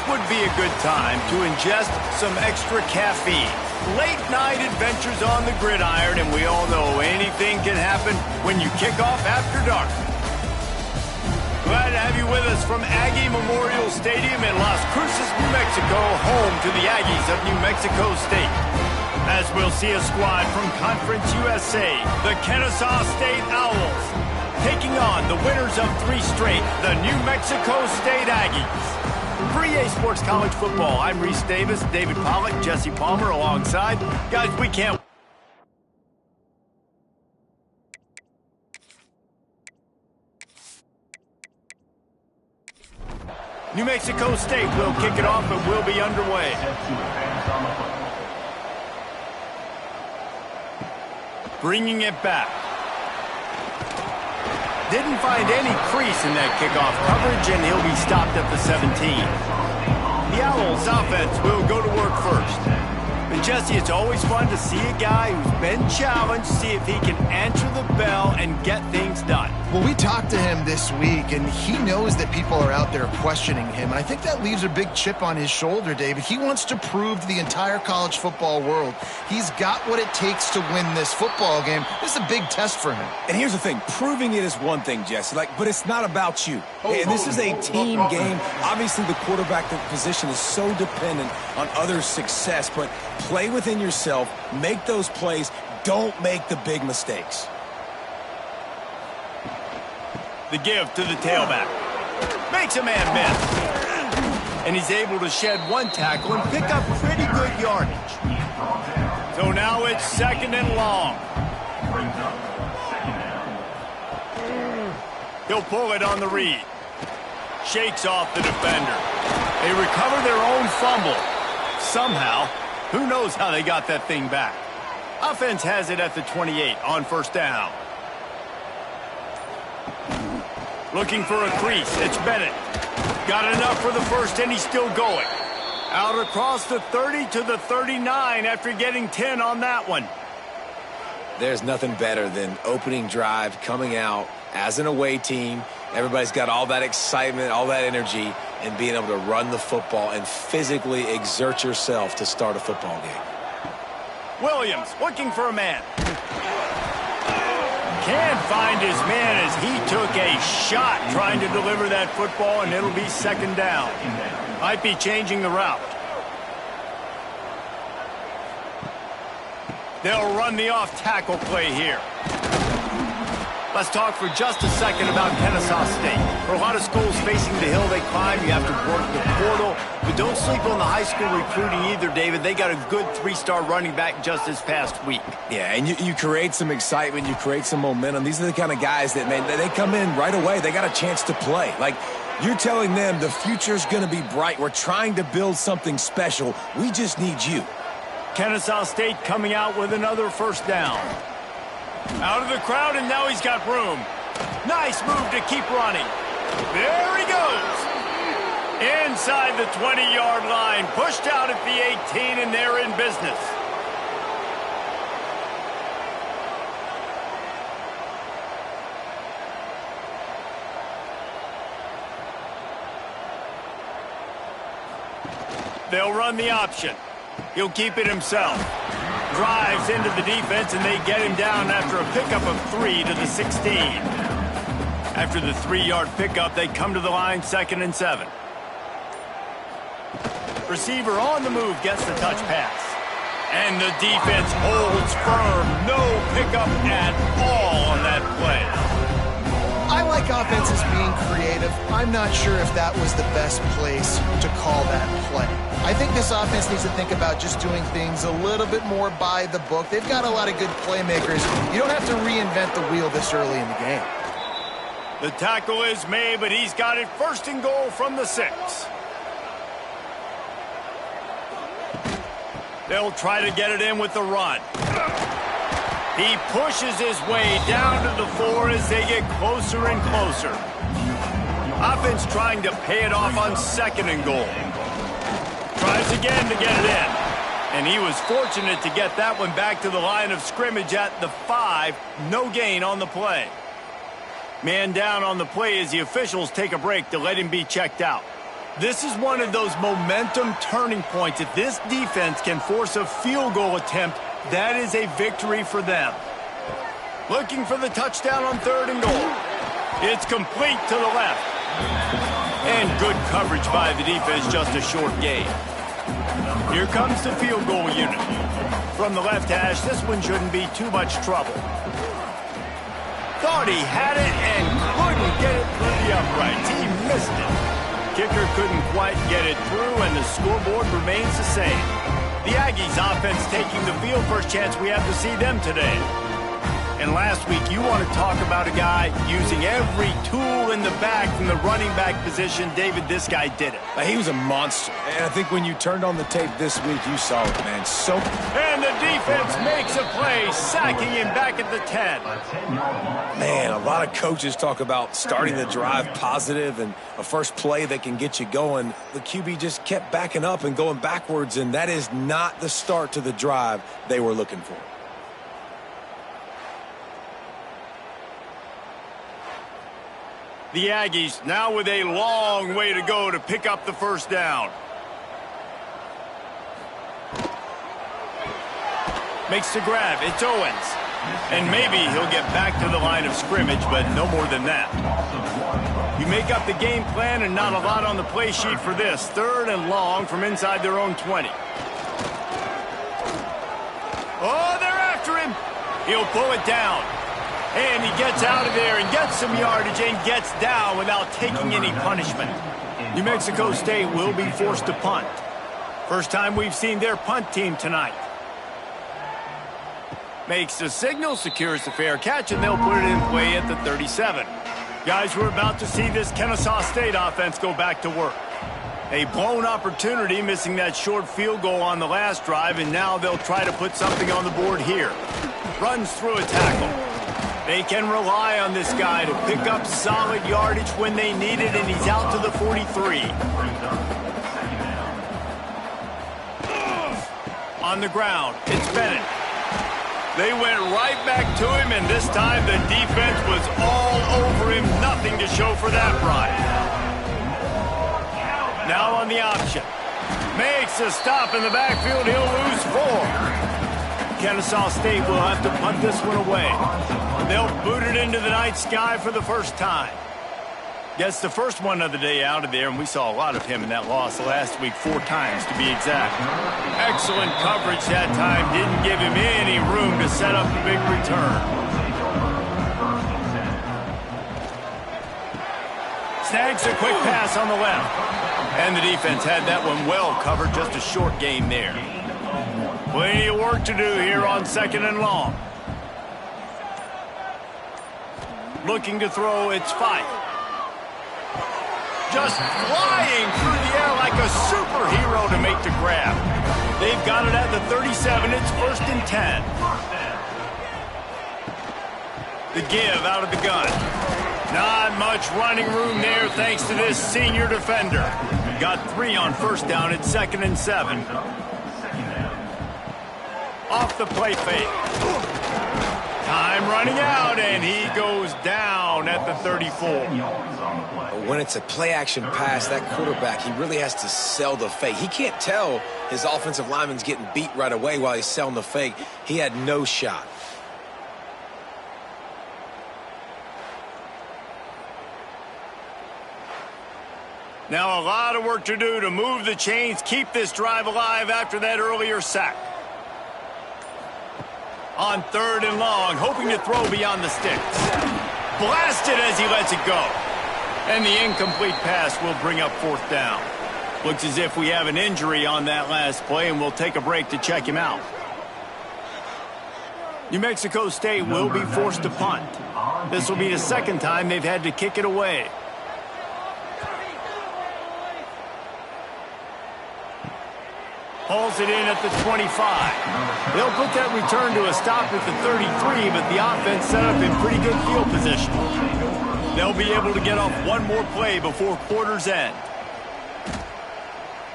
would be a good time to ingest some extra caffeine. Late night adventures on the gridiron, and we all know anything can happen when you kick off after dark. Glad to have you with us from Aggie Memorial Stadium in Las Cruces, New Mexico, home to the Aggies of New Mexico State. As we'll see a squad from Conference USA, the Kennesaw State Owls, taking on the winners of 3 straight, the New Mexico State Aggies. For EA Sports College Football, I'm Reese Davis, David Pollack, Jesse Palmer alongside. Guys, we can't... New Mexico State will kick it off, but we'll be underway. Bringing it back. Didn't find any crease in that kickoff coverage, and he'll be stopped at the 17. The Owls offense will go to work first. But Jesse, it's always fun to see a guy who's been challenged, see if he can answer the bell and get things done. Well, we talked to him this week, and he knows that people are out there questioning him. And I think that leaves a big chip on his shoulder, David. He wants to prove to the entire college football world he's got what it takes to win this football game. This is a big test for him. And here's the thing. Proving it is one thing, Jesse, but it's not about you. And this is a team game. Obviously, the quarterback position is so dependent on others' success, but play within yourself, make those plays, don't make the big mistakes. The give to the tailback. Makes a man miss. And he's able to shed 1 tackle and pick up pretty good yardage. So now it's 2nd and long. He'll pull it on the read. Shakes off the defender. They recover their own fumble. Somehow, who knows how they got that thing back. Offense has it at the 28 on 1st down. Looking for a crease. It's Bennett. Got enough for the first, and he's still going. Out across the 30 to the 39 after getting 10 on that one. There's nothing better than opening drive, coming out as an away team. Everybody's got all that excitement, all that energy, and being able to run the football and physically exert yourself to start a football game. Williams looking for a man. Can't find his man as he took a shot trying to deliver that football, and it'll be 2nd down. Might be changing the route. They'll run the off-tackle play here. Let's talk for just a second about Kennesaw State. For a lot of schools facing the hill they climb, you have to work the portal. But don't sleep on the high school recruiting either, David. They got a good 3-star running back just this past week. Yeah, and you create some excitement. You create some momentum. These are the kind of guys that, man, they come in right away. They got a chance to play. Like, you're telling them the future's going to be bright. We're trying to build something special. We just need you. Kennesaw State coming out with another 1st down. Out of the crowd, and now he's got room. Nice move to keep running. There he goes. Inside the 20-yard line. Pushed out at the 18, and they're in business. They'll run the option. He'll keep it himself. Drives into the defense, and they get him down after a pickup of 3 to the 16. After the 3-yard pickup, they come to the line, 2nd and 7. Receiver on the move gets the touch pass. And the defense holds firm. No pickup at all on that play. I like offenses being creative. I'm not sure if that was the best place to call that play. I think this offense needs to think about just doing things a little bit more by the book. They've got a lot of good playmakers. You don't have to reinvent the wheel this early in the game. The tackle is made, but he's got it 1st and goal from the 6. They'll try to get it in with the run. He pushes his way down to the 4 as they get closer and closer. Offense trying to pay it off on 2nd and goal. Tries again to get it in. And he was fortunate to get that one back to the line of scrimmage at the 5. No gain on the play. Man down on the play as the officials take a break to let him be checked out. This is one of those momentum turning points. If this defense can force a field goal attempt, that is a victory for them. Looking for the touchdown on 3rd and goal. It's complete to the left. And good coverage by the defense, just a short gain. Here comes the field goal unit. From the left hash, this one shouldn't be too much trouble. Thought he had it and couldn't get it through the uprights. He missed it. Kicker couldn't quite get it through, and the scoreboard remains the same. The Aggies offense taking the field. First chance we have to see them today. And last week, you want to talk about a guy using every tool in the bag from the running back position. David, this guy did it. He was a monster. And I think when you turned on the tape this week, you saw it, man. And the defense makes a play, sacking him back at the 10. Man, a lot of coaches talk about starting the drive positive and a first play that can get you going. The QB just kept backing up and going backwards, and that is not the start to the drive they were looking for. The Aggies now with a long way to go to pick up the first down. Makes the grab. It's Owens. And maybe he'll get back to the line of scrimmage, but no more than that. You make up the game plan and not a lot on the play sheet for this. 3rd and long from inside their own 20. Oh, they're after him. He'll pull it down. And he gets out of there and gets some yardage and gets down without taking any punishment. New Mexico State will be forced to punt. First time we've seen their punt team tonight. Makes the signal, secures the fair catch, and they'll put it in play at the 37. Guys, we're about to see this Kennesaw State offense go back to work. A blown opportunity, missing that short field goal on the last drive, and now they'll try to put something on the board here. Runs through a tackle. They can rely on this guy to pick up solid yardage when they need it, and he's out to the 43. On the ground, it's Bennett. They went right back to him, and this time the defense was all over him. Nothing to show for that run. Now on the option. Makes a stop in the backfield. He'll lose 4. Kennesaw State will have to punt this one away. They'll boot it into the night sky for the first time. Gets the first one of the day out of there, and we saw a lot of him in that loss last week, 4 times to be exact. Excellent coverage that time. Didn't give him any room to set up the big return. Snags a quick pass on the left. And the defense had that one well covered, just a short gain there. Plenty of work to do here on 2nd and long. Looking to throw, it's Fife. Just flying through the air like a superhero to make the grab. They've got it at the 37. It's 1st and 10. The give out of the gun. Not much running room there thanks to this senior defender. Got 3 on 1st down. It's 2nd and 7. Off the play fake. Time running out, and he goes down at the 34. When it's a play-action pass, that quarterback, he really has to sell the fake. He can't tell his offensive lineman's getting beat right away while he's selling the fake. He had no shot. Now a lot of work to do to move the chains, keep this drive alive after that earlier sack. On 3rd and long, hoping to throw beyond the sticks. Blasted as he lets it go. And the incomplete pass will bring up 4th down. Looks as if we have an injury on that last play, and we'll take a break to check him out. New Mexico State will be forced to punt. This will be the 2nd time they've had to kick it away. Hauls it in at the 25. They'll put that return to a stop at the 33, but the offense set up in pretty good field position. They'll be able to get off one more play before quarter's end.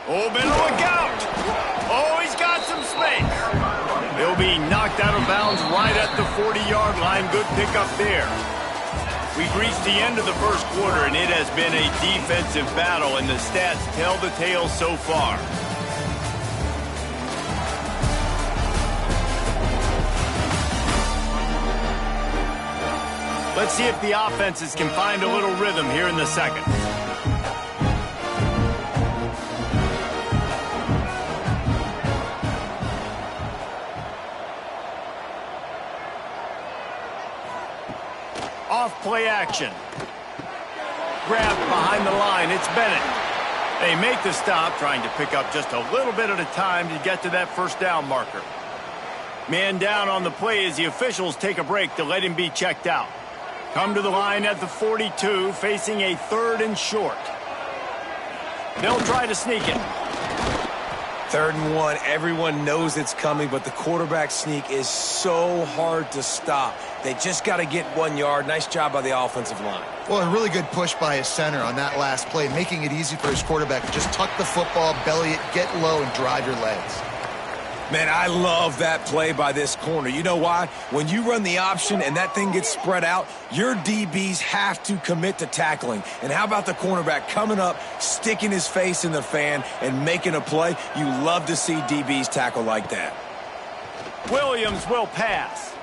Oh, better look out! Oh, he's got some space. He'll be knocked out of bounds right at the 40-yard line. Good pickup there. We've reached the end of the first quarter, and it has been a defensive battle, and the stats tell the tale so far. Let's see if the offenses can find a little rhythm here in the second. Off play action. Grab behind the line. It's Bennett. They make the stop, trying to pick up just a little bit at a time to get to that first down marker. Man down on the play as the officials take a break to let him be checked out. Come to the line at the 42, facing a 3rd and short. They'll try to sneak it. 3rd and 1, everyone knows it's coming, but the quarterback sneak is so hard to stop. They just got to get 1 yard. Nice job by the offensive line. Well, a really good push by his center on that last play, making it easy for his quarterback to just tuck the football, belly it, get low, and drive your legs. Man, I love that play by this corner. You know why? When you run the option and that thing gets spread out, your DBs have to commit to tackling. And how about the cornerback coming up, sticking his face in the fan, and making a play? You love to see DBs tackle like that. Williams will pass.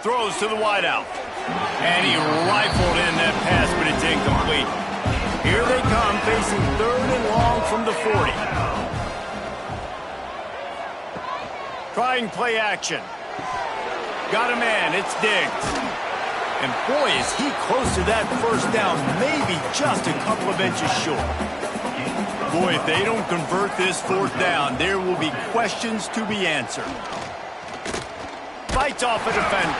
Throws to the wideout. And he rifled in that pass, but it's incomplete. Here they come, facing 3rd and long from the 40. Trying play action. Got a man, it's Diggs. And boy, is he close to that first down, maybe just a couple of inches short. Boy, if they don't convert this 4th down, there will be questions to be answered. Fights off a defender.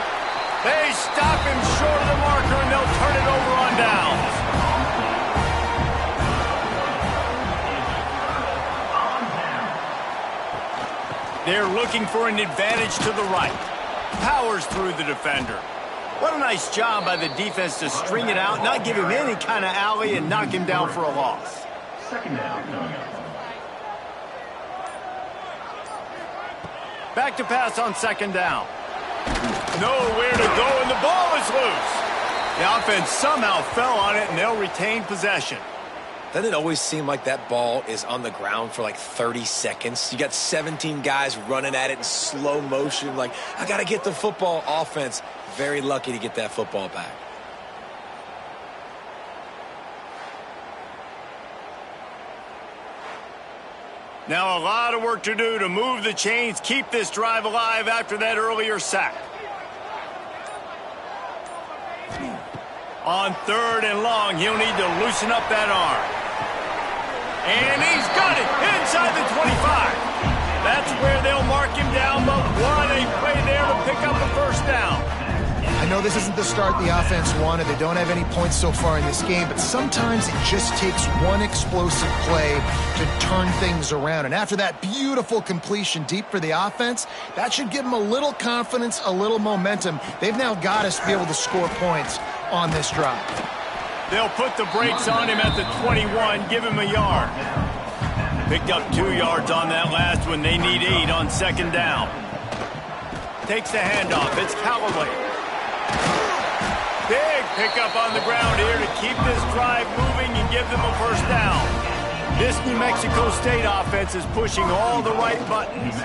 They stop him short of the marker, and they'll turn it over on downs. They're looking for an advantage to the right. Powers through the defender. What a nice job by the defense to string it out, not give him any kind of alley, and knock him down for a loss. 2nd down. Back to pass on 2nd down. Nowhere to go, and the ball is loose. The offense somehow fell on it, and they'll retain possession. Doesn't it always seem like that ball is on the ground for like 30 seconds? You got 17 guys running at it in slow motion. Like, I got to get the football. Offense, very lucky to get that football back. Now a lot of work to do to move the chains, keep this drive alive after that earlier sack. On 3rd and long, he'll need to loosen up that arm. And he's got it inside the 25. That's where they'll mark him down, but what a play there to pick up the first down. I know this isn't the start the offense wanted. They don't have any points so far in this game, but sometimes it just takes one explosive play to turn things around. And after that beautiful completion deep for the offense, that should give them a little confidence, a little momentum. They've now got us to be able to score points on this drive. They'll put the brakes on him at the 21, give him a yard. Picked up 2 yards on that last one. They need 8 on 2nd down. Takes the handoff. It's Callaway. Big pickup on the ground here to keep this drive moving and give them a first down. This New Mexico State offense is pushing all the right buttons.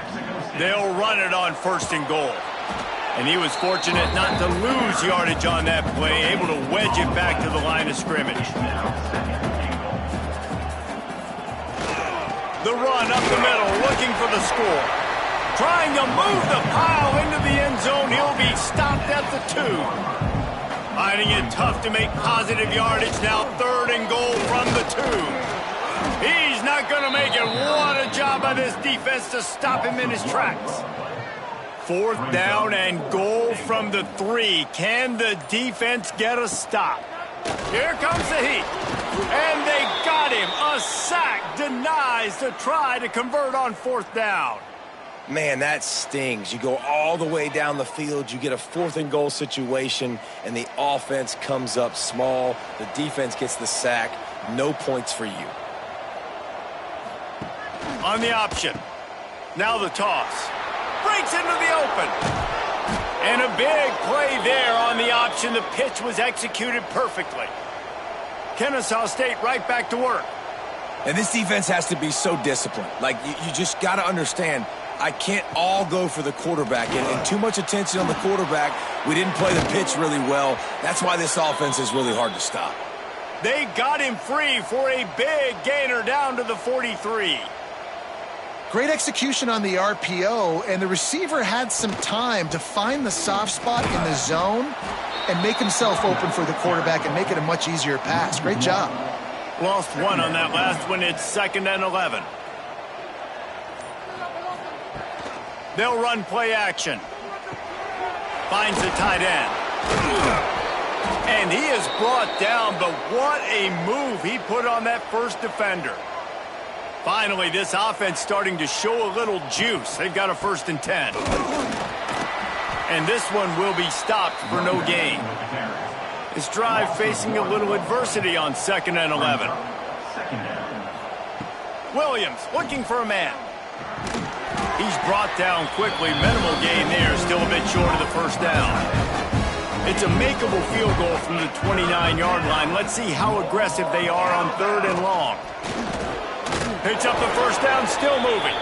They'll run it on 1st and goal. And he was fortunate not to lose yardage on that play, able to wedge it back to the line of scrimmage. The run up the middle, looking for the score. Trying to move the pile into the end zone. He'll be stopped at the 2. Finding it tough to make positive yardage. Now 3rd and goal from the 2. He's not going to make it. What a job by this defense to stop him in his tracks. 4th down and goal from the 3. Can the defense get a stop? Here comes the heat. And they got him. A sack denies the try to convert on 4th down. Man, that stings. You go all the way down the field, you get a 4th and goal situation, and the offense comes up small. The defense gets the sack. No points for you. On the option. Now the toss. Breaks into the open. And a big play there on the option. The pitch was executed perfectly. Kennesaw State right back to work. And this defense has to be so disciplined. Like, you just got to understand, I can't all go for the quarterback. And too much attention on the quarterback. We didn't play the pitch really well. That's why this offense is really hard to stop. They got him free for a big gainer down to the 43. Great execution on the RPO, and the receiver had some time to find the soft spot in the zone and make himself open for the quarterback and make it a much easier pass. Great job. Lost one on that last one. It's 2nd and 11. They'll run play action. Finds the tight end. And he is brought down, but what a move he put on that first defender. Finally, this offense starting to show a little juice. They've got a 1st and 10. And this one will be stopped for no gain. This drive facing a little adversity on 2nd and 11. Williams looking for a man. He's brought down quickly. Minimal gain there. Still a bit short of the 1st down. It's a makeable field goal from the 29-yard line. Let's see how aggressive they are on 3rd and long. Picks up the 1st down, still moving.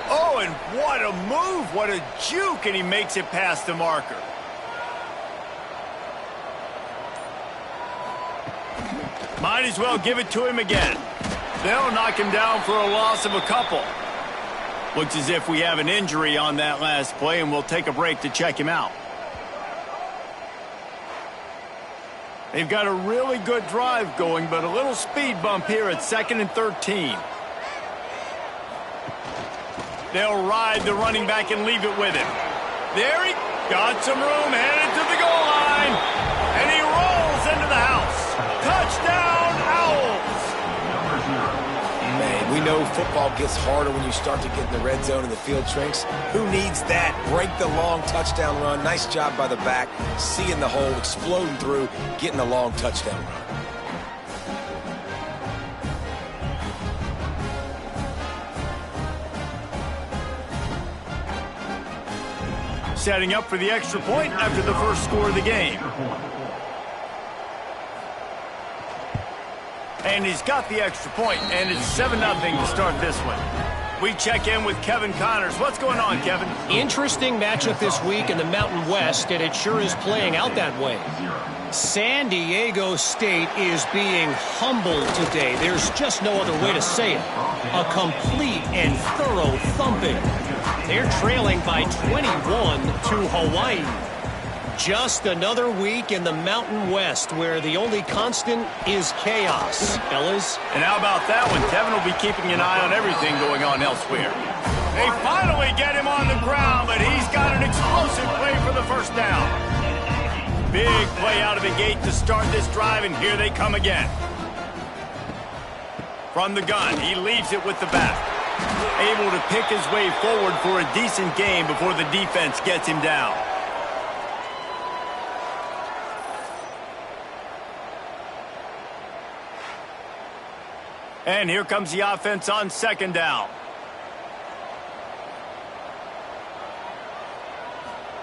Oh, and what a move. What a juke, and he makes it past the marker. Might as well give it to him again. They'll knock him down for a loss of a couple. Looks as if we have an injury on that last play, and we'll take a break to check him out. They've got a really good drive going, but a little speed bump here at 2nd and 13. They'll ride the running back and leave it with him. There he got some room, headed to the goal line, and he rolls into the house. Touchdown, Owls! Man, we know football gets harder when you start to get in the red zone and the field shrinks. Who needs that? Break the long touchdown run. Nice job by the back. Seeing the hole, exploding through, getting a long touchdown run. Setting up for the extra point after the first score of the game. And he's got the extra point, and it's 7-0 to start this one. We check in with Kevin Connors. What's going on, Kevin? Interesting matchup this week in the Mountain West, and it sure is playing out that way. San Diego State is being humbled today. There's just no other way to say it. A complete and thorough thumping. They're trailing by 21 to Hawaii. Just another week in the Mountain West where the only constant is chaos, fellas. And how about that one? Kevin will be keeping an eye on everything going on elsewhere. They finally get him on the ground, but he's got an explosive play for the 1st down. Big play out of the gate to start this drive, and here they come again. From the gun, he leaves it with the back. Able to pick his way forward for a decent game before the defense gets him down. And here comes the offense on 2nd down.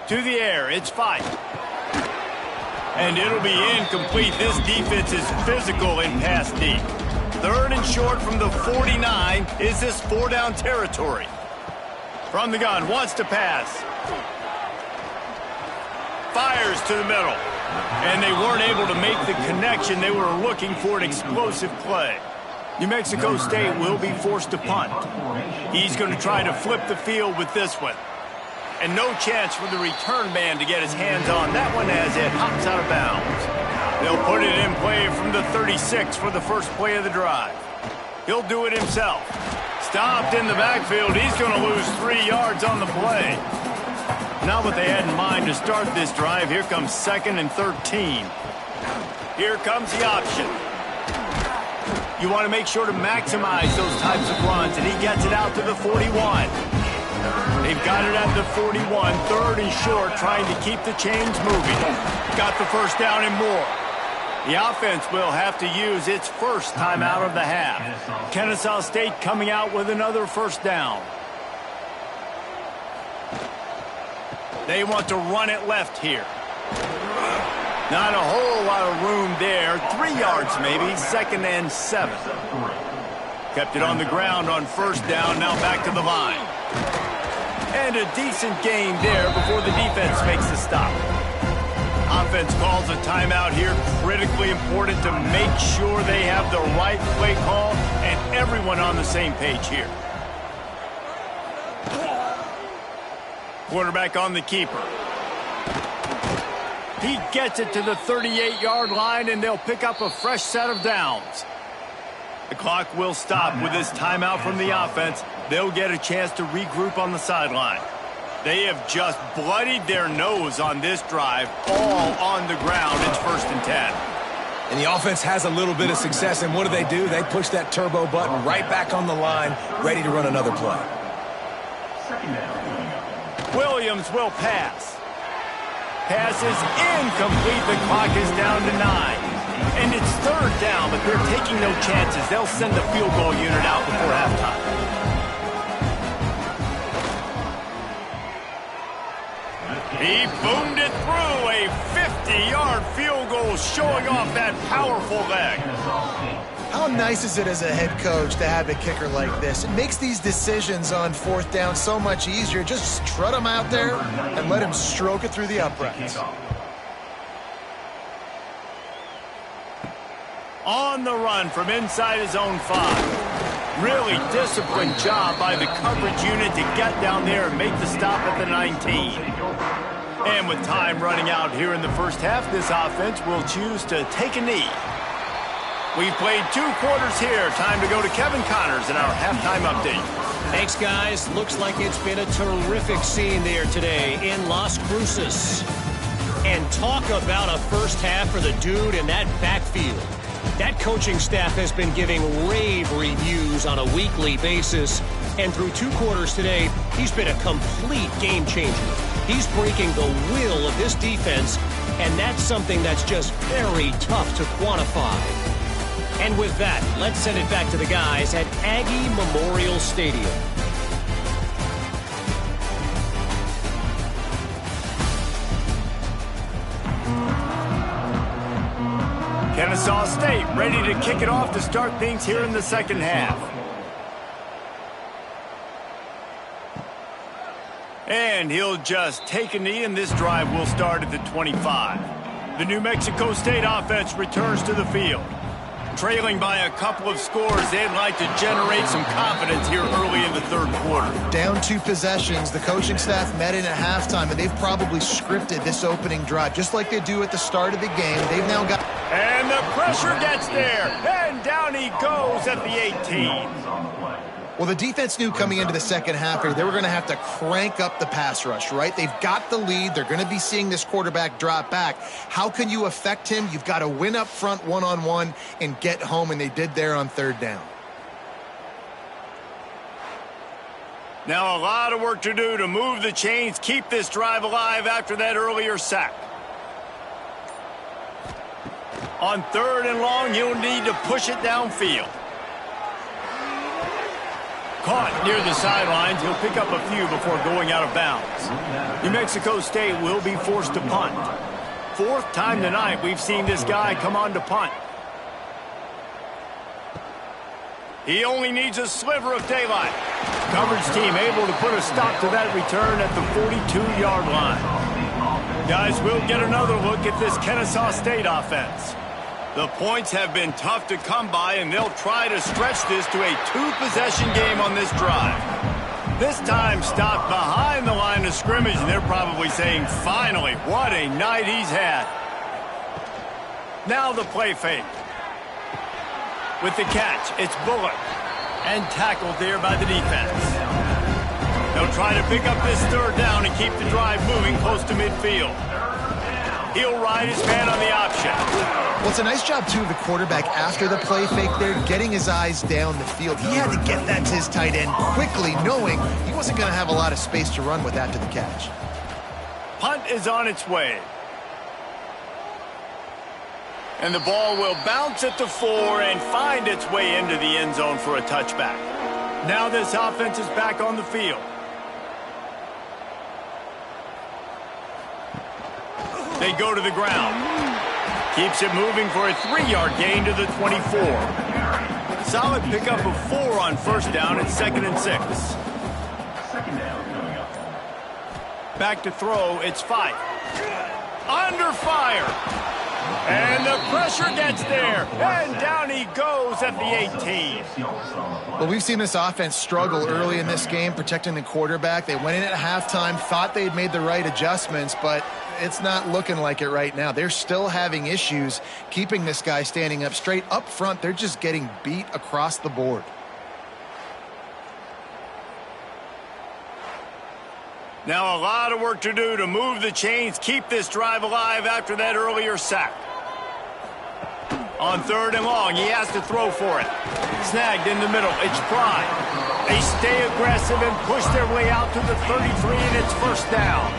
To the air, it's Fife. And it'll be incomplete. This defense is physical in pass deep. 3rd and short from the 49. Is this 4-down territory? From the gun, wants to pass. Fires to the middle. And they weren't able to make the connection. They were looking for an explosive play. New Mexico State will be forced to punt. He's going to try to flip the field with this one. And no chance for the return man to get his hands on that one as it hops out of bounds. They'll put it in play from the 36 for the first play of the drive. He'll do it himself. Stopped in the backfield. He's going to lose 3 yards on the play. Not what they had in mind to start this drive. Here comes 2nd and 13. Here comes the option. You want to make sure to maximize those types of runs, and he gets it out to the 41. They've got it at the 41, 3rd and short, trying to keep the chains moving. Got the 1st down and more. The offense will have to use its first timeout of the half. Kennesaw State coming out with another 1st down. They want to run it left here. Not a whole lot of room there. 3 yards maybe, 2nd and 7. Kept it on the ground on 1st down, now back to the line. And a decent gain there before the defense makes the stop. Offense calls a timeout here. Critically important to make sure they have the right play call and everyone on the same page here. Quarterback on the keeper. He gets it to the 38-yard line, and they'll pick up a fresh set of downs. The clock will stop with this timeout from the offense. They'll get a chance to regroup on the sideline. They have just bloodied their nose on this drive, all on the ground. It's 1st and 10. And the offense has a little bit of success, and what do? They push that turbo button right back on the line, ready to run another play. Williams will pass. Pass is incomplete. The clock is down to 9. And it's 3rd down, but they're taking no chances. They'll send the field goal unit out before halftime. He boomed it through. A 50-yard field goal showing off that powerful leg. How nice is it as a head coach to have a kicker like this? It makes these decisions on 4th down so much easier. Just strut him out there and let him stroke it through the uprights. On the run from inside his own 5. Really disciplined job by the coverage unit to get down there and make the stop at the 19. And with time running out here in the 1st half, this offense will choose to take a knee. We've played 2 quarters here. Time to go to Kevin Connors in our halftime update. Thanks, guys. Looks like it's been a terrific scene there today in Las Cruces. And talk about a 1st half for the dude in that backfield. That coaching staff has been giving rave reviews on a weekly basis. And through 2 quarters today, he's been a complete game changer. He's breaking the will of this defense, and that's something that's just very tough to quantify. And with that, let's send it back to the guys at Aggie Memorial Stadium. Kennesaw State ready to kick it off to start things here in the 2nd half. And he'll just take a knee, and this drive will start at the 25. The New Mexico State offense returns to the field. Trailing by a couple of scores, they'd like to generate some confidence here early in the 3rd quarter. Down 2 possessions, the coaching staff met in at halftime, and they've probably scripted this opening drive, just like they do at the start of the game. They've now got... And the pressure gets there, and down he goes at the 18. Well, the defense knew coming into the 2nd half here, they were going to have to crank up the pass rush, right? They've got the lead. They're going to be seeing this quarterback drop back. How can you affect him? You've got to win up front one-on-one and get home, and they did there on 3rd down. Now a lot of work to do to move the chains, keep this drive alive after that earlier sack. On 3rd and long, he'll need to push it downfield. Caught near the sidelines. He'll pick up a few before going out of bounds. New Mexico State will be forced to punt. 4th time tonight we've seen this guy come on to punt. He only needs a sliver of daylight. Coverage team able to put a stop to that return at the 42-yard line. Guys, we'll get another look at this Kennesaw State offense. The points have been tough to come by, and they'll try to stretch this to a 2-possession game on this drive. This time stopped behind the line of scrimmage, and they're probably saying, finally, what a night he's had. Now the play fake. With the catch, it's Bullock. And tackled there by the defense. They'll try to pick up this 3rd down and keep the drive moving close to midfield. He'll ride his man on the option. Well, it's a nice job, too, of the quarterback after the play fake there, getting his eyes down the field. He had to get that to his tight end quickly, knowing he wasn't going to have a lot of space to run with after the catch. Punt is on its way. And the ball will bounce at the 4 and find its way into the end zone for a touchback. Now this offense is back on the field. They go to the ground. Keeps it moving for a 3-yard gain to the 24. Solid pickup of 4 on first down. It's 2nd and 6. Back to throw. It's 5. Under fire. And the pressure gets there. And down he goes at the 18. Well, we've seen this offense struggle early in this game, protecting the quarterback. They went in at halftime, thought they'd made the right adjustments, but it's not looking like it right now. They're still having issues keeping this guy standing up straight. Up front, they're just getting beat across the board. Now a lot of work to do to move the chains, keep this drive alive after that earlier sack. On 3rd and long, he has to throw for it. Snagged in the middle, it's Prime. They stay aggressive and push their way out to the 33, and it's first down.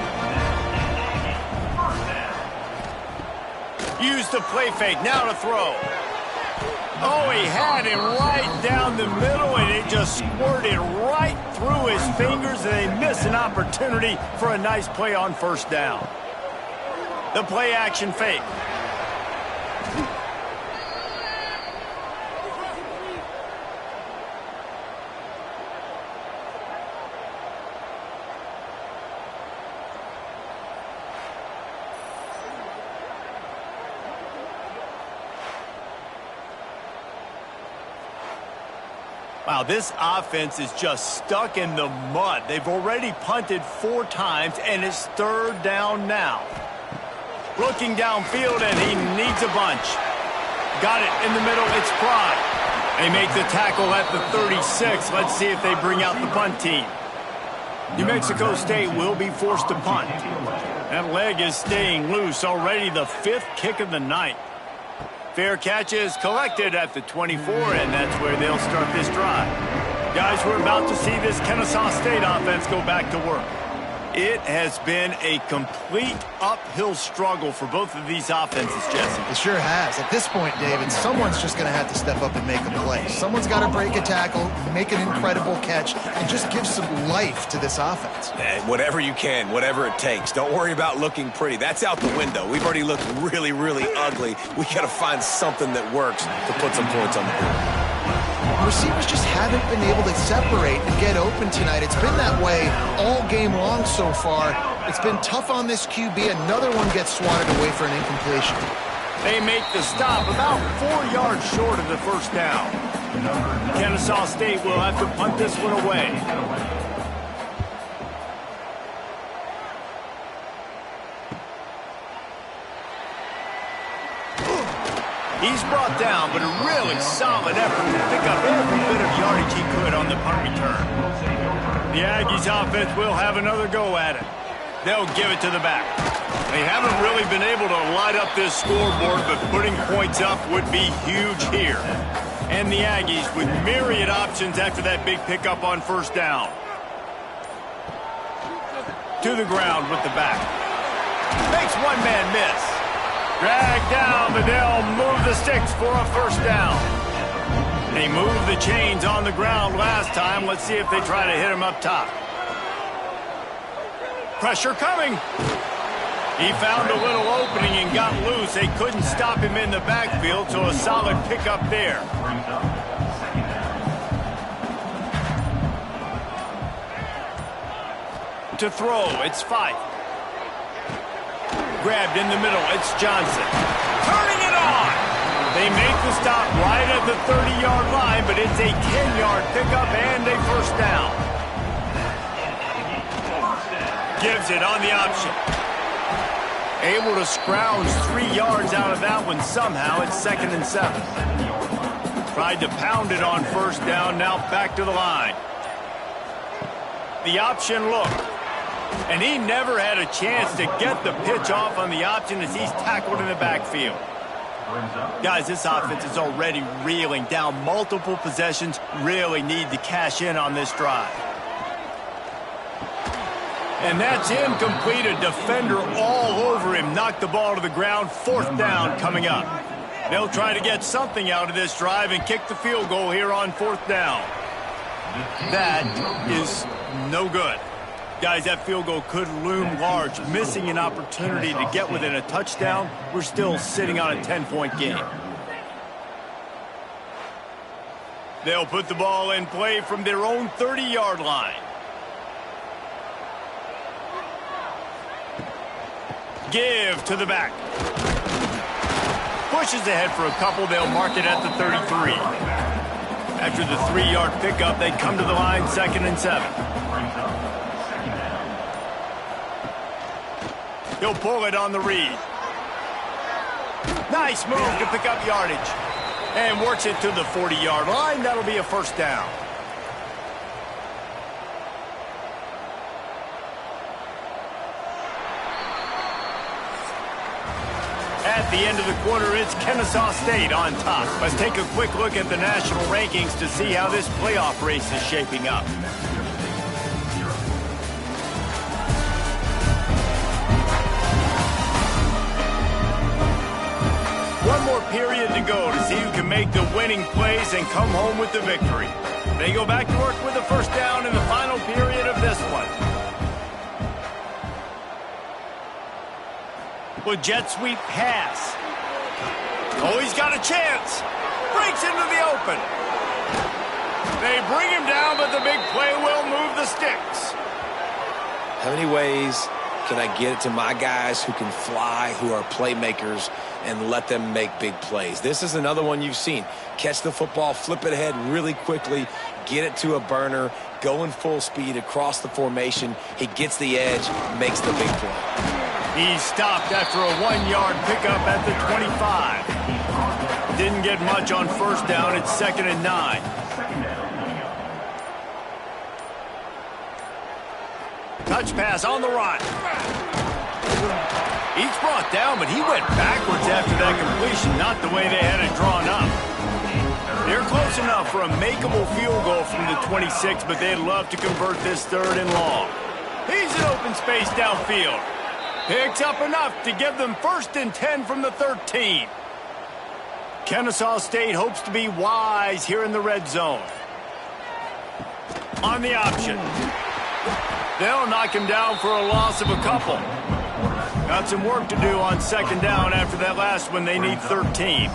Use the play fake, now to throw. Oh, he had him right down the middle, and it just squirted right through his fingers, and they miss an opportunity for a nice play on first down. The play action fake. Wow, this offense is just stuck in the mud. They've already punted 4 times, and it's 3rd down now. Looking downfield, and he needs a bunch. Got it in the middle, it's Prime. They make the tackle at the 36. Let's see if they bring out the punt team. New Mexico State will be forced to punt. That leg is staying loose, already the 5th kick of the night. Fair catch is collected at the 24, and that's where they'll start this drive. Guys, we're about to see this Kennesaw State offense go back to work. It has been a complete uphill struggle for both of these offenses, Jesse. It sure has. At this point, David, someone's just going to have to step up and make a play. Someone's got to break a tackle, make an incredible catch, and just give some life to this offense. Whatever you can, whatever it takes. Don't worry about looking pretty. That's out the window. We've already looked really, really ugly. We got to find something that works to put some points on the board. Receivers just haven't been able to separate and get open tonight. It's been that way all game long so far. It's been tough on this QB. Another one gets swatted away for an incompletion. They make the stop about 4 yards short of the first down. Kennesaw State will have to punt this one away. He's brought down, but a really solid effort to pick up every bit of yardage he could on the punt return. The Aggies offense will have another go at it. They'll give it to the back. They haven't really been able to light up this scoreboard, but putting points up would be huge here. And the Aggies with myriad options after that big pickup on first down. To the ground with the back. Makes one man miss. Dragged down, but they'll move the sticks for a first down. They moved the chains on the ground last time. Let's see if they try to hit him up top. Pressure coming. He found a little opening and got loose. They couldn't stop him in the backfield, so a solid pickup there. To throw, it's Fife. Grabbed in the middle, it's Johnson. Turning it on! They make the stop right at the 30-yard line, but it's a 10-yard pickup and a first down. Gives it on the option. Able to scrounge 3 yards out of that one somehow. It's 2nd and 7. Tried to pound it on first down, now back to the line. The option look. And he never had a chance to get the pitch off on the option as he's tackled in the backfield. Guys, this offense is already reeling down multiple possessions. Really need to cash in on this drive. And that's incomplete. A defender all over him. Knocked the ball to the ground. 4th down coming up. They'll try to get something out of this drive and kick the field goal here on 4th down. That is no good. Guys, that field goal could loom large. Missing an opportunity to get within a touchdown, we're still sitting on a 10-point game. They'll put the ball in play from their own 30-yard line. Give to the back. Pushes ahead for a couple. They'll mark it at the 33. After the 3-yard pickup, they come to the line, 2nd and 7. He'll pull it on the read. Nice move to pick up yardage. And works it to the 40-yard line. That'll be a first down. At the end of the quarter, it's Kennesaw State on top. Let's take a quick look at the national rankings to see how this playoff race is shaping up. One more period to go to see who can make the winning plays and come home with the victory. They go back to work with a first down in the final period of this one. With jet sweep pass. Oh, he's got a chance. Breaks into the open. They bring him down, but the big play will move the sticks. How many ways can I get it to my guys who can fly, who are playmakers, and let them make big plays? This is another one you've seen. Catch the football, flip it ahead really quickly, get it to a burner, go in full speed across the formation. He gets the edge, makes the big play. He's stopped after a 1-yard pickup at the 25. Didn't get much on first down. It's 2nd and 9. Touch pass on the run. He's brought down, but he went backwards after that completion, not the way they had it drawn up. They're close enough for a makeable field goal from the 26, but they'd love to convert this 3rd and long. He's in open space downfield. Picks up enough to give them 1st and 10 from the 13. Kennesaw State hopes to be wise here in the red zone. On the option. They'll knock him down for a loss of a couple. Got some work to do on 2nd down after that last one. They need 13.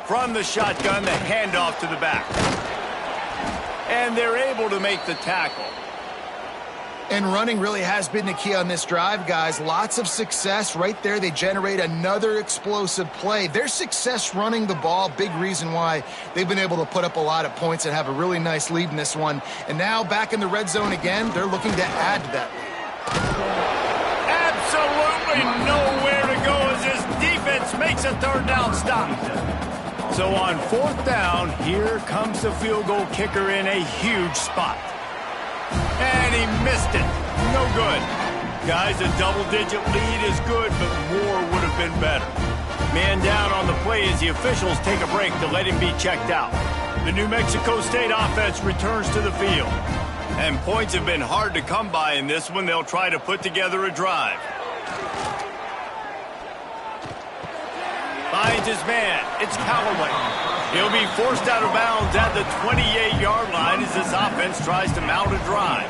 From the shotgun, the handoff to the back. And they're able to make the tackle. And running really has been the key on this drive, guys. Lots of success right there. They generate another explosive play. Their success running the ball, big reason why they've been able to put up a lot of points and have a really nice lead in this one. And now back in the red zone again, they're looking to add to that lead. Absolutely nowhere to go as this defense makes a 3rd down stop. So on 4th down, here comes the field goal kicker in a huge spot. And he missed it. No good. Guys, a double-digit lead is good, but more would have been better. Man down on the play as the officials take a break to let him be checked out. The New Mexico State offense returns to the field. And points have been hard to come by in this one. They'll try to put together a drive. Finds his man. It's Callaway. He'll be forced out of bounds at the 28-yard line as this offense tries to mount a drive.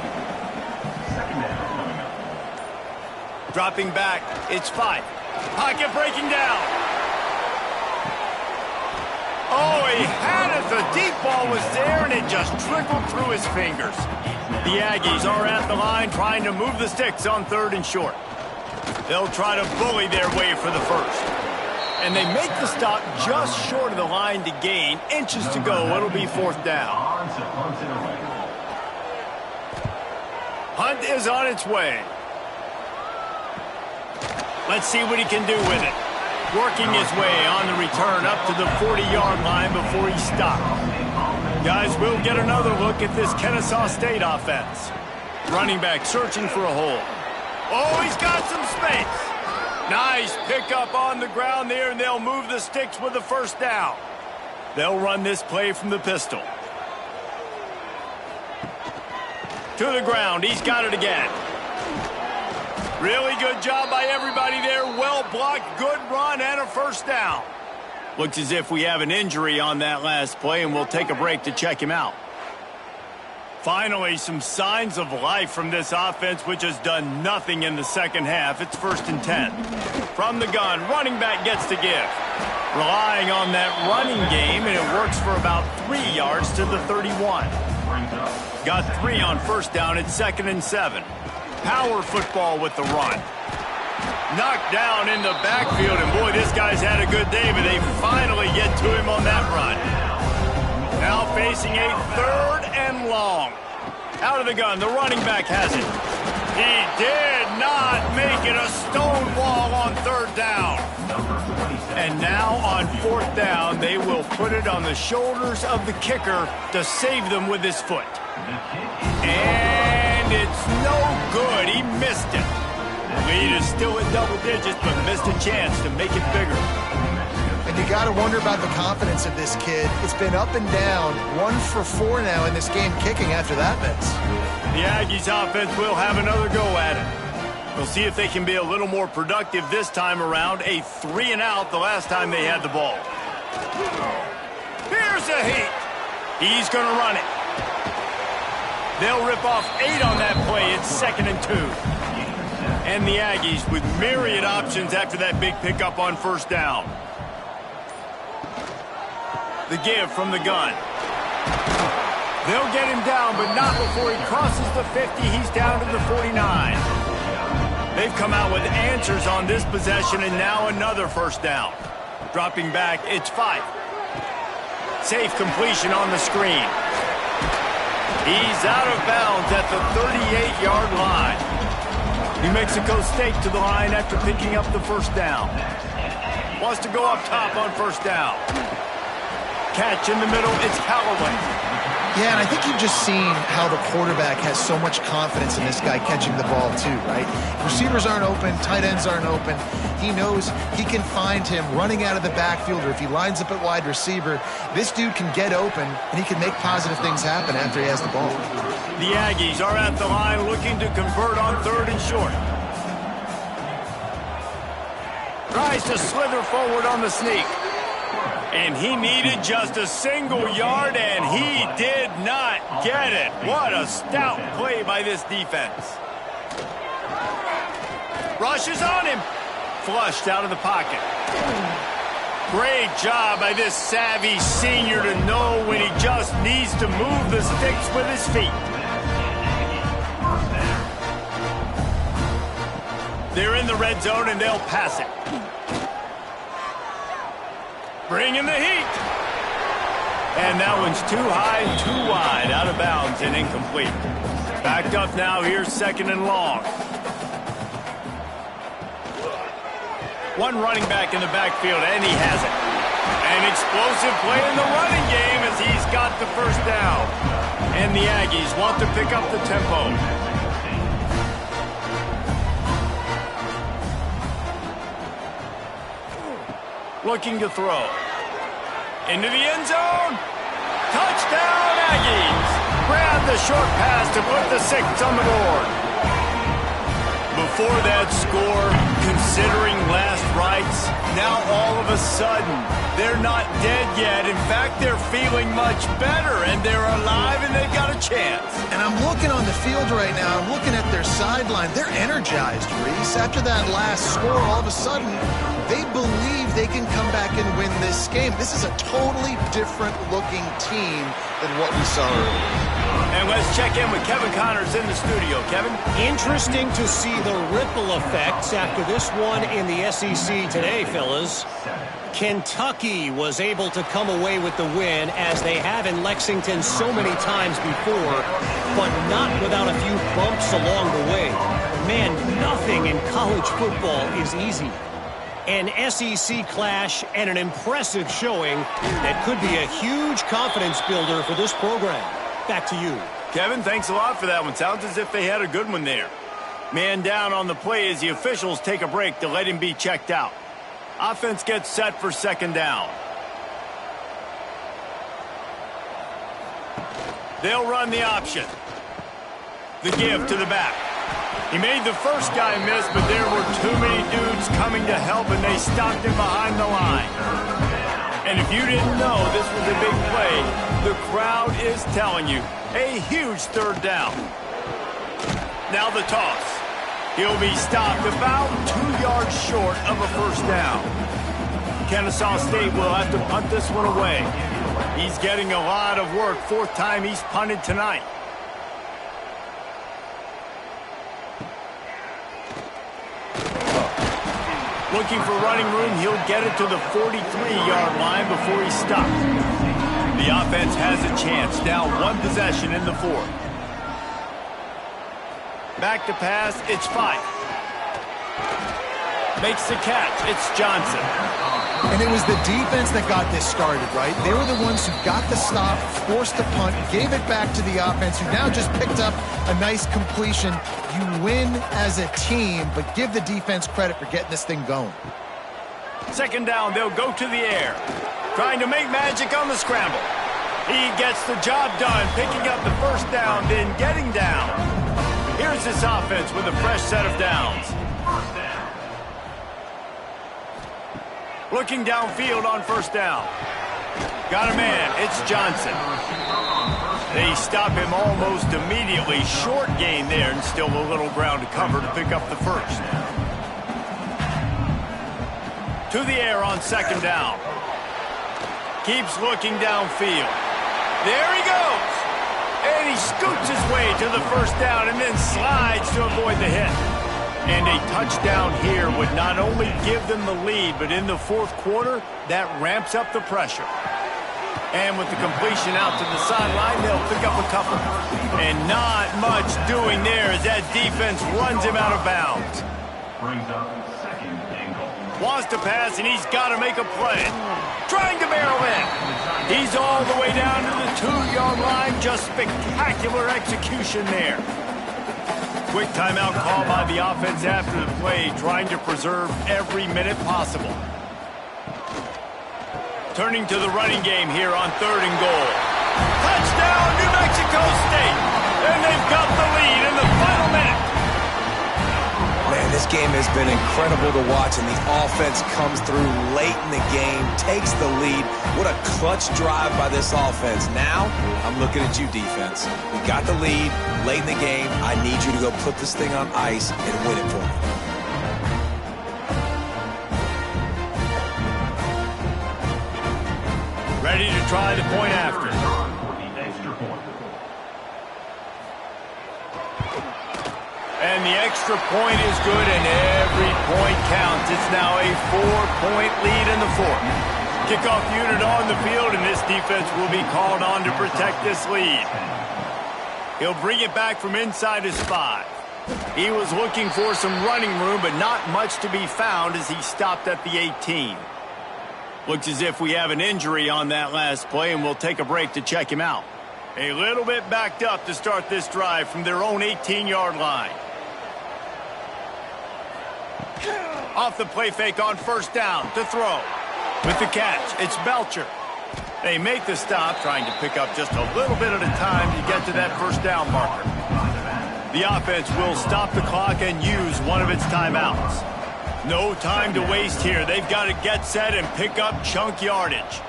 Dropping back, it's 5. Pocket breaking down. Oh, he had it. The deep ball was there, and it just trickled through his fingers. The Aggies are at the line trying to move the sticks on 3rd and short. They'll try to bully their way for the 1st. And they make the stop just short of the line to gain. Inches to go. It'll be 4th down. Hunt is on its way. Let's see what he can do with it. Working his way on the return up to the 40-yard line before he stopped. Guys, we'll get another look at this Kennesaw State offense. Running back searching for a hole. Oh, he's got some space. Nice pickup on the ground there, and they'll move the sticks with the 1st down. They'll run this play from the pistol. To the ground. He's got it again. Really good job by everybody there. Well blocked, good run, and a 1st down. Looks as if we have an injury on that last play, and we'll take a break to check him out. Finally, some signs of life from this offense, which has done nothing in the second half. It's 1st and 10. From the gun, running back gets to give. Relying on that running game, and it works for about 3 yards to the 31. Got 3 on 1st down. It's 2nd and 7. Power football with the run. Knocked down in the backfield, and boy, this guy's had a good day, but they finally get to him on that run. Now facing a 3rd and long. Out of the gun, the running back has it. He did not make it a stone wall on 3rd down. And now on 4th down, they will put it on the shoulders of the kicker to save them with his foot. And it's no good. He missed it. Lead is still in double digits, but missed a chance to make it bigger. And you got to wonder about the confidence of this kid. It's been up and down, 1 for 4 now in this game kicking after that miss. The Aggies offense will have another go at it. We'll see if they can be a little more productive this time around. A 3 and out the last time they had the ball. Here's a heat. He's going to run it. They'll rip off 8 on that play. It's 2nd and 2. And the Aggies with myriad options after that big pickup on 1st down. The give from the gun. They'll get him down, but not before he crosses the 50. He's down to the 49. They've come out with answers on this possession, and now another 1st down. Dropping back, it's 5. Safe completion on the screen. He's out of bounds at the 38-yard line. New Mexico State to the line after picking up the 1st down. Wants to go up top on 1st down. Catch in the middle, it's Callaway. Yeah, and I think you've just seen how the quarterback has so much confidence in this guy catching the ball too, right? Receivers aren't open, tight ends aren't open. He knows he can find him running out of the backfield, or if he lines up at wide receiver, this dude can get open, and he can make positive things happen after he has the ball. The Aggies are at the line looking to convert on 3rd and short. Tries to slither forward on the sneak. And he needed just a single yard, and he did not get it. What a stout play by this defense. Rushes on him. Flushed out of the pocket. Great job by this savvy senior to know when he just needs to move the sticks with his feet. They're in the red zone, and they'll pass it. Bringing the heat. And that one's too high, too wide, out of bounds and incomplete. Backed up now, here's 2nd and long. One running back in the backfield, and he has it. An explosive play in the running game as he's got the 1st down. And the Aggies want to pick up the tempo. Looking to throw. Into the end zone. Touchdown, Aggies. Grab the short pass to put the 6 on the board. Before that score, considering last rites, now all of a sudden, they're not dead yet. In fact, they're feeling much better, and they're alive, and they've got a chance. And I'm looking on the field right now. I'm looking at their sideline. They're energized, Reese. After that last score, all of a sudden, they believe they can come back and win this game. This is a totally different-looking team than what we saw earlier. And let's check in with Kevin Connors in the studio. Kevin? Interesting to see the ripple effects after this one in the SEC today, fellas. Kentucky was able to come away with the win, as they have in Lexington so many times before, but not without a few bumps along the way. Man, nothing in college football is easy. An SEC clash and an impressive showing that could be a huge confidence builder for this program. Back to you. Kevin, thanks a lot for that one. Sounds as if they had a good one there. Man down on the play as the officials take a break to let him be checked out. Offense gets set for 2nd down. They'll run the option. The give to the back. He made the first guy miss, but there were too many dudes coming to help, and they stopped him behind the line. And if you didn't know this was a big play, the crowd is telling you. A huge third down. Now the toss. He'll be stopped about 2 yards short of a first down. Kennesaw State will have to punt this one away. He's getting a lot of work. 4th time he's punted tonight. Looking for running room, he'll get it to the 43-yard line before he's stopped. The offense has a chance. Now 1 possession in the 4th. Back to pass, it's Fife. Makes the catch, it's Johnson. And it was the defense that got this started, right? They were the ones who got the stop, forced the punt, gave it back to the offense, who now just picked up a nice completion. You win as a team, but give the defense credit for getting this thing going. 2nd down, they'll go to the air. Trying to make magic on the scramble. He gets the job done, picking up the first down, then getting down. Here's this offense with a fresh set of downs. Looking downfield on first down. Got a man, it's Johnson. They stop him almost immediately. Short gain there and still a little ground to cover to pick up the first. To the air on 2nd down. Keeps looking downfield. There he goes. And he scoots his way to the first down and then slides to avoid the hit. And a touchdown here would not only give them the lead, but in the 4th quarter, that ramps up the pressure. And with the completion out to the sideline, they'll pick up a couple. And not much doing there as that defense runs him out of bounds. Brings up 2nd and goal. Wants to pass, and he's got to make a play. Trying to barrel in. He's all the way down to the 2-yard line. Just spectacular execution there. Quick timeout call by the offense after the play, trying to preserve every minute possible. Turning to the running game here on 3rd and goal. Touchdown, New Mexico State! And they've got the lead in the final minute. Man, this game has been incredible to watch, and the offense comes through late in the game, takes the lead. What a clutch drive by this offense. Now, I'm looking at you, defense. We got the lead late in the game. I need you to go put this thing on ice and win it for me. Ready to try the point after. And the extra point is good, and every point counts. It's now a 4-point lead in the 4th. Kickoff unit on the field, and this defense will be called on to protect this lead. He'll bring it back from inside his 5. He was looking for some running room, but not much to be found as he stopped at the 18. Looks as if we have an injury on that last play, and we'll take a break to check him out. A little bit backed up to start this drive from their own 18-yard line. Off the play fake on first down to throw. With the catch, it's Belcher. They make the stop, trying to pick up just a little bit at a time to get to that first down marker. The offense will stop the clock and use one of its timeouts. No time to waste here. They've got to get set and pick up chunk yardage.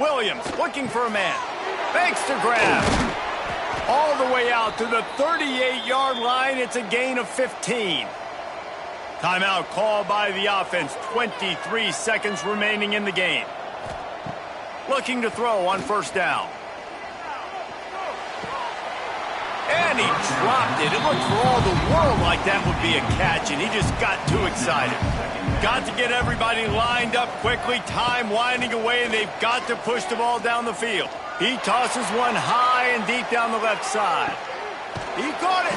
Williams looking for a man. Fakes to grab. All the way out to the 38-yard line. It's a gain of 15. Timeout called by the offense. 23 seconds remaining in the game. Looking to throw on first down. And he dropped it. It looked for all the world like that would be a catch, and he just got too excited. Got to get everybody lined up quickly. Time winding away, and they've got to push the ball down the field. He tosses one high and deep down the left side. He caught it.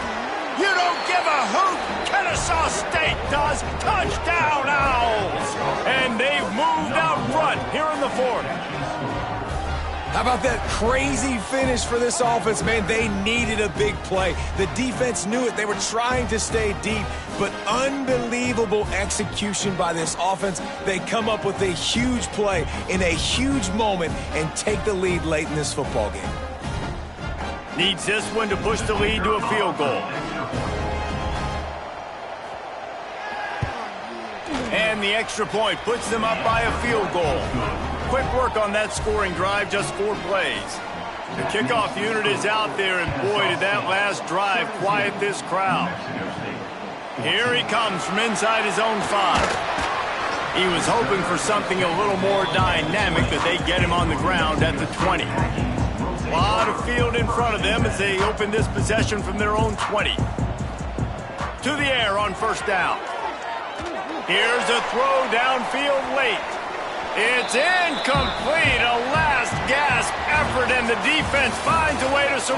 You don't give a hoot. Kennesaw State does. Touchdown, Owls. And they've moved out front here in the 4th. How about that crazy finish for this offense, man? They needed a big play. The defense knew it. They were trying to stay deep, but unbelievable execution by this offense. They come up with a huge play in a huge moment and take the lead late in this football game. Needs this one to push the lead to a field goal. And the extra point puts them up by a field goal. Quick work on that scoring drive, just 4 plays. The kickoff unit is out there, and boy, did that last drive quiet this crowd. Here he comes from inside his own 5. He was hoping for something a little more dynamic, that they get him on the ground at the 20. A lot of field in front of them as they open this possession from their own 20. To the air on first down. Here's a throw downfield late. It's incomplete. A last gasp effort, and the defense finds a way to survive.